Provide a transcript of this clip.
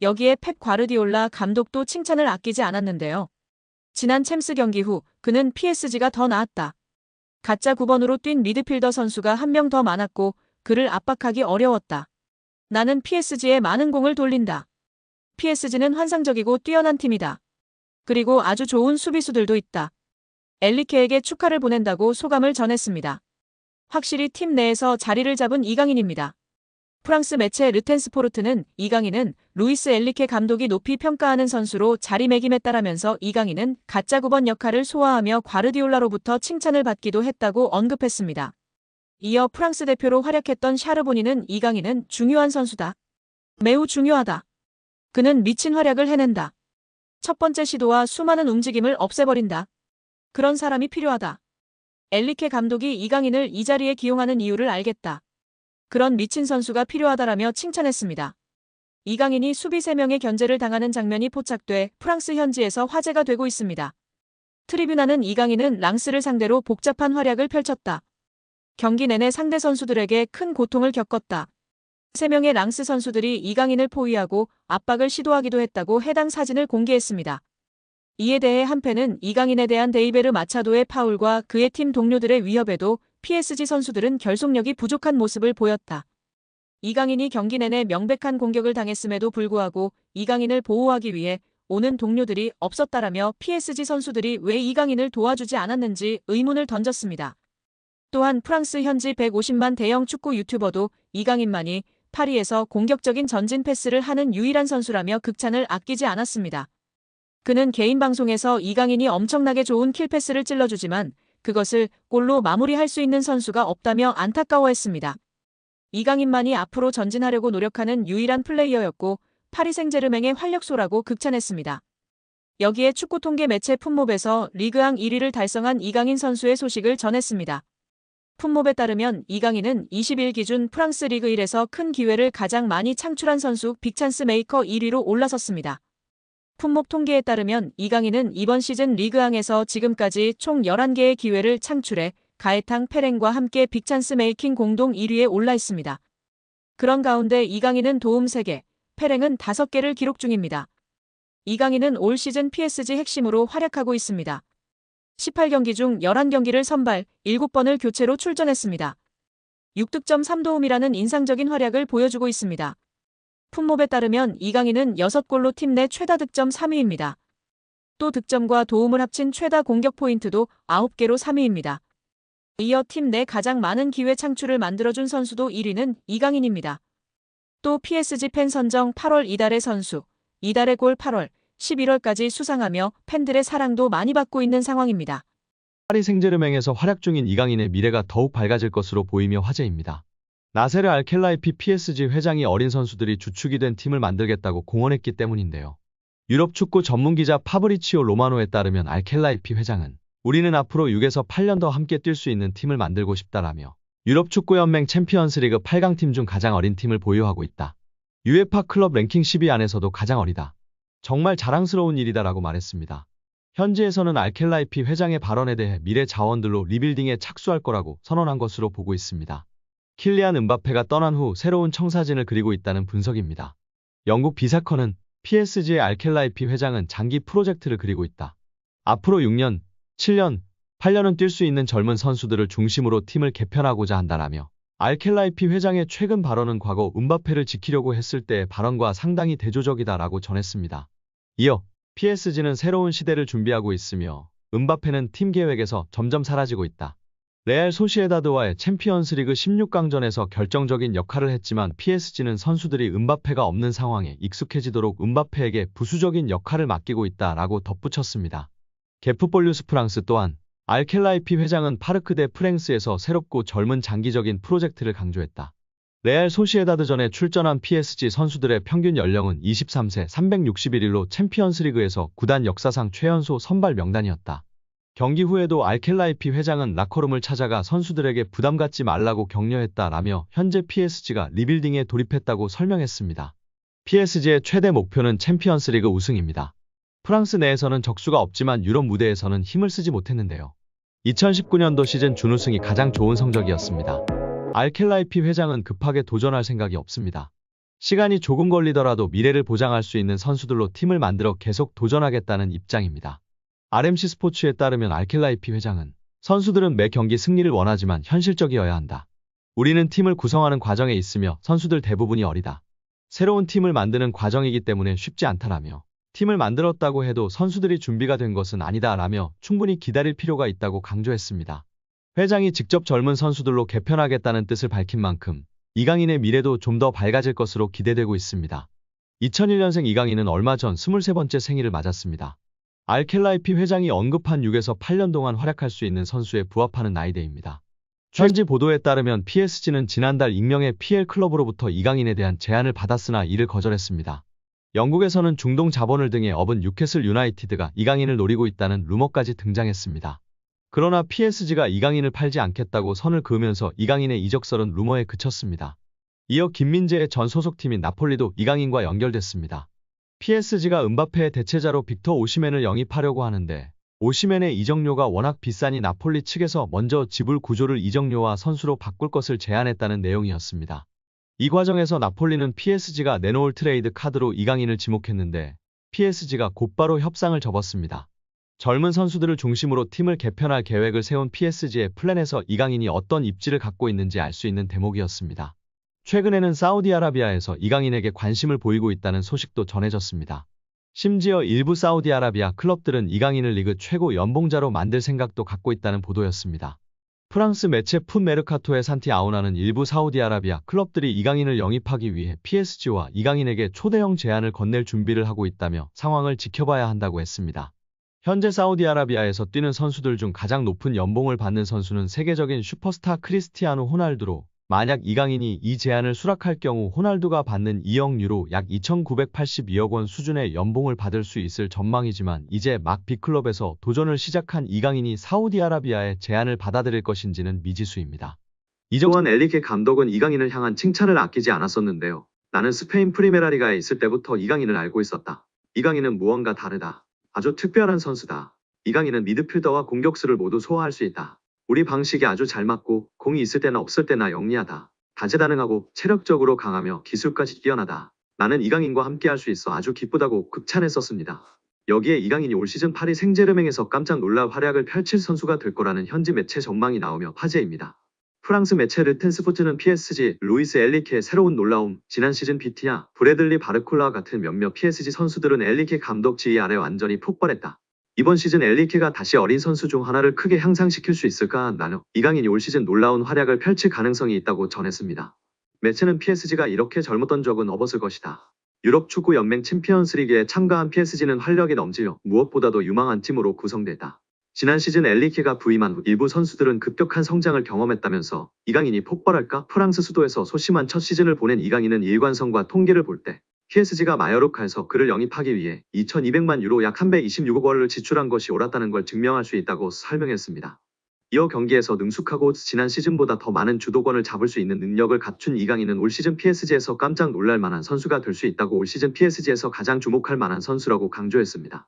여기에 펩 과르디올라 감독도 칭찬을 아끼지 않았는데요. 지난 챔스 경기 후 그는 PSG가 더 나았다. 가짜 9번으로 뛴 미드필더 선수가 한 명 더 많았고 그를 압박하기 어려웠다. 나는 PSG에 많은 공을 돌린다. PSG는 환상적이고 뛰어난 팀이다. 그리고 아주 좋은 수비수들도 있다. 엘리케에게 축하를 보낸다고 소감을 전했습니다. 확실히 팀 내에서 자리를 잡은 이강인입니다. 프랑스 매체 르텐스포르트는 이강인은 루이스 엘리케 감독이 높이 평가하는 선수로 자리매김했다라면서 이강인은 가짜 9번 역할을 소화하며 과르디올라로부터 칭찬을 받기도 했다고 언급했습니다. 이어 프랑스 대표로 활약했던 샤르보니는 이강인은 중요한 선수다. 매우 중요하다. 그는 미친 활약을 해낸다. 첫 번째 시도와 수많은 움직임을 없애버린다. 그런 사람이 필요하다. 엘리케 감독이 이강인을 이 자리에 기용하는 이유를 알겠다. 그런 미친 선수가 필요하다라며 칭찬했습니다. 이강인이 수비 3명의 견제를 당하는 장면이 포착돼 프랑스 현지에서 화제가 되고 있습니다. 트리뷰나는 이강인은 랑스를 상대로 복잡한 활약을 펼쳤다. 경기 내내 상대 선수들에게 큰 고통을 겪었다. 3명의 랑스 선수들이 이강인을 포위하고 압박을 시도하기도 했다고 해당 사진을 공개했습니다. 이에 대해 한팬은 이강인에 대한 데이베르 마차도의 파울과 그의 팀 동료들의 위협에도 PSG 선수들은 결속력이 부족한 모습을 보였다. 이강인이 경기 내내 명백한 공격을 당했음에도 불구하고 이강인을 보호하기 위해 오는 동료들이 없었다라며 PSG 선수들이 왜 이강인을 도와주지 않았는지 의문을 던졌습니다. 또한 프랑스 현지 150만 대형 축구 유튜버도 이강인만이 파리에서 공격적인 전진 패스를 하는 유일한 선수라며 극찬을 아끼지 않았습니다. 그는 개인 방송에서 이강인이 엄청나게 좋은 킬패스를 찔러주지만 그것을 골로 마무리할 수 있는 선수가 없다며 안타까워했습니다. 이강인만이 앞으로 전진하려고 노력하는 유일한 플레이어였고 파리 생제르맹의 활력소라고 극찬했습니다. 여기에 축구 통계 매체 풋몹에서 리그앙 1위를 달성한 이강인 선수의 소식을 전했습니다. 풋몹에 따르면 이강인은 20일 기준 프랑스 리그 1에서 큰 기회를 가장 많이 창출한 선수 빅찬스 메이커 1위로 올라섰습니다. 풋몹 통계에 따르면 이강인은 이번 시즌 리그앙에서 지금까지 총 11개의 기회를 창출해 가에탕 페렌과 함께 빅찬스 메이킹 공동 1위에 올라 있습니다. 그런 가운데 이강인은 도움 3개, 페렌은 5개를 기록 중입니다. 이강인은 올 시즌 PSG 핵심으로 활약하고 있습니다. 18경기 중 11경기를 선발, 7번을 교체로 출전했습니다. 6득점 3도움이라는 인상적인 활약을 보여주고 있습니다. 풋몹에 따르면 이강인은 6골로 팀 내 최다 득점 3위입니다. 또 득점과 도움을 합친 최다 공격 포인트도 9개로 3위입니다. 이어 팀 내 가장 많은 기회 창출을 만들어준 선수도 1위는 이강인입니다. 또 PSG 팬 선정 8월 이달의 선수, 이달의 골 8월, 11월까지 수상하며 팬들의 사랑도 많이 받고 있는 상황입니다. 파리 생제르맹에서 활약 중인 이강인의 미래가 더욱 밝아질 것으로 보이며 화제입니다. 나세르 알켈라이피 PSG 회장이 어린 선수들이 주축이 된 팀을 만들겠다고 공언했기 때문인데요. 유럽 축구 전문 기자 파브리치오 로마노에 따르면 알켈라이피 회장은 우리는 앞으로 6에서 8년 더 함께 뛸 수 있는 팀을 만들고 싶다라며 유럽 축구연맹 챔피언스리그 8강 팀 중 가장 어린 팀을 보유하고 있다. UEFA 클럽 랭킹 10위 안에서도 가장 어리다. 정말 자랑스러운 일이다라고 말했습니다. 현지에서는 알켈라이피 회장의 발언에 대해 미래 자원들로 리빌딩에 착수할 거라고 선언한 것으로 보고 있습니다. 킬리안 음바페가 떠난 후 새로운 청사진을 그리고 있다는 분석입니다. 영국 비사컨은 PSG의 알켈라이피 회장은 장기 프로젝트를 그리고 있다. 앞으로 6년, 7년, 8년은 뛸 수 있는 젊은 선수들을 중심으로 팀을 개편하고자 한다라며 알켈라이피 회장의 최근 발언은 과거 음바페를 지키려고 했을 때의 발언과 상당히 대조적이다라고 전했습니다. 이어 PSG는 새로운 시대를 준비하고 있으며 음바페는 팀 계획에서 점점 사라지고 있다. 레알 소시에다드와의 챔피언스리그 16강전에서 결정적인 역할을 했지만 PSG는 선수들이 음바페가 없는 상황에 익숙해지도록 음바페에게 부수적인 역할을 맡기고 있다라고 덧붙였습니다. 게프폴뉴스 프랑스 또한 알켈라이피 회장은 파르크 데 프랭스에서 새롭고 젊은 장기적인 프로젝트를 강조했다. 레알 소시에다드전에 출전한 PSG 선수들의 평균 연령은 23세 361일로 챔피언스리그에서 구단 역사상 최연소 선발 명단이었다. 경기 후에도 알켈라이피 회장은 라커룸을 찾아가 선수들에게 부담 갖지 말라고 격려했다라며 현재 PSG가 리빌딩에 돌입했다고 설명했습니다. PSG의 최대 목표는 챔피언스리그 우승입니다. 프랑스 내에서는 적수가 없지만 유럽 무대에서는 힘을 쓰지 못했는데요. 2019년도 시즌 준우승이 가장 좋은 성적이었습니다. 알켈라이피 회장은 급하게 도전할 생각이 없습니다. 시간이 조금 걸리더라도 미래를 보장할 수 있는 선수들로 팀을 만들어 계속 도전하겠다는 입장입니다. RMC 스포츠에 따르면 알켈라이피 회장은 선수들은 매 경기 승리를 원하지만 현실적이어야 한다. 우리는 팀을 구성하는 과정에 있으며 선수들 대부분이 어리다. 새로운 팀을 만드는 과정이기 때문에 쉽지 않다라며 팀을 만들었다고 해도 선수들이 준비가 된 것은 아니다라며 충분히 기다릴 필요가 있다고 강조했습니다. 회장이 직접 젊은 선수들로 개편하겠다는 뜻을 밝힌 만큼 이강인의 미래도 좀 더 밝아질 것으로 기대되고 있습니다. 2001년생 이강인은 얼마 전 23번째 생일을 맞았습니다. 알켈라이피 회장이 언급한 6에서 8년 동안 활약할 수 있는 선수에 부합하는 나이대입니다. 현지 보도에 따르면 PSG는 지난달 익명의 PL 클럽으로부터 이강인에 대한 제안을 받았으나 이를 거절했습니다. 영국에서는 중동 자본을 등에 업은 뉴캐슬 유나이티드가 이강인을 노리고 있다는 루머까지 등장했습니다. 그러나 PSG가 이강인을 팔지 않겠다고 선을 그으면서 이강인의 이적설은 루머에 그쳤습니다. 이어 김민재의 전 소속팀인 나폴리도 이강인과 연결됐습니다. PSG가 음바페의 대체자로 빅터 오시멘을 영입하려고 하는데 오시멘의 이적료가 워낙 비싸니 나폴리 측에서 먼저 지불 구조를 이적료와 선수로 바꿀 것을 제안했다는 내용이었습니다. 이 과정에서 나폴리는 PSG가 내놓을 트레이드 카드로 이강인을 지목했는데 PSG가 곧바로 협상을 접었습니다. 젊은 선수들을 중심으로 팀을 개편할 계획을 세운 PSG의 플랜에서 이강인이 어떤 입지를 갖고 있는지 알 수 있는 대목이었습니다. 최근에는 사우디아라비아에서 이강인에게 관심을 보이고 있다는 소식도 전해졌습니다. 심지어 일부 사우디아라비아 클럽들은 이강인을 리그 최고 연봉자로 만들 생각도 갖고 있다는 보도였습니다. 프랑스 매체 풋 메르카토의 산티 아우나는 일부 사우디아라비아 클럽들이 이강인을 영입하기 위해 PSG와 이강인에게 초대형 제안을 건넬 준비를 하고 있다며 상황을 지켜봐야 한다고 했습니다. 현재 사우디아라비아에서 뛰는 선수들 중 가장 높은 연봉을 받는 선수는 세계적인 슈퍼스타 크리스티아노 호날두로 만약 이강인이 이 제안을 수락할 경우 호날두가 받는 2억 유로 약 2,982억 원 수준의 연봉을 받을 수 있을 전망이지만 이제 막 B클럽에서 도전을 시작한 이강인이 사우디아라비아의 제안을 받아들일 것인지는 미지수입니다. 또한 엘리케 감독은 이강인을 향한 칭찬을 아끼지 않았었는데요. 나는 스페인 프리메라리가에 있을 때부터 이강인을 알고 있었다. 이강인은 무언가 다르다. 아주 특별한 선수다. 이강인은 미드필더와 공격수를 모두 소화할 수 있다. 우리 방식이 아주 잘 맞고 공이 있을 때나 없을 때나 영리하다. 다재다능하고 체력적으로 강하며 기술까지 뛰어나다. 나는 이강인과 함께할 수 있어 아주 기쁘다고 극찬했었습니다. 여기에 이강인이 올 시즌 파리 생제르맹에서 깜짝 놀랄 활약을 펼칠 선수가 될 거라는 현지 매체 전망이 나오며 화제입니다. 프랑스 매체 르텐스포츠는 PSG, 루이스 엘리케의 새로운 놀라움, 지난 시즌 비티냐, 브래들리 바르콜라와 같은 몇몇 PSG 선수들은 엘리케 감독 지휘 아래 완전히 폭발했다. 이번 시즌 엘리케가 다시 어린 선수 중 하나를 크게 향상시킬 수 있을까? 나는 이강인이 올 시즌 놀라운 활약을 펼칠 가능성이 있다고 전했습니다. 매체는 PSG가 이렇게 젊었던 적은 없었을 것이다. 유럽 축구 연맹 챔피언스리그에 참가한 PSG는 활력이 넘치며 무엇보다도 유망한 팀으로 구성됐다. 지난 시즌 엘리케가 부임한 후 일부 선수들은 급격한 성장을 경험했다면서 이강인이 폭발할까? 프랑스 수도에서 소심한 첫 시즌을 보낸 이강인은 일관성과 통계를 볼 때 PSG가 마요르카에서 그를 영입하기 위해 2,200만 유로 약 326억 원을 지출한 것이 옳았다는 걸 증명할 수 있다고 설명했습니다. 이어 경기에서 능숙하고 지난 시즌보다 더 많은 주도권을 잡을 수 있는 능력을 갖춘 이강인은 올 시즌 PSG에서 깜짝 놀랄 만한 선수가 될 수 있다고 올 시즌 PSG에서 가장 주목할 만한 선수라고 강조했습니다.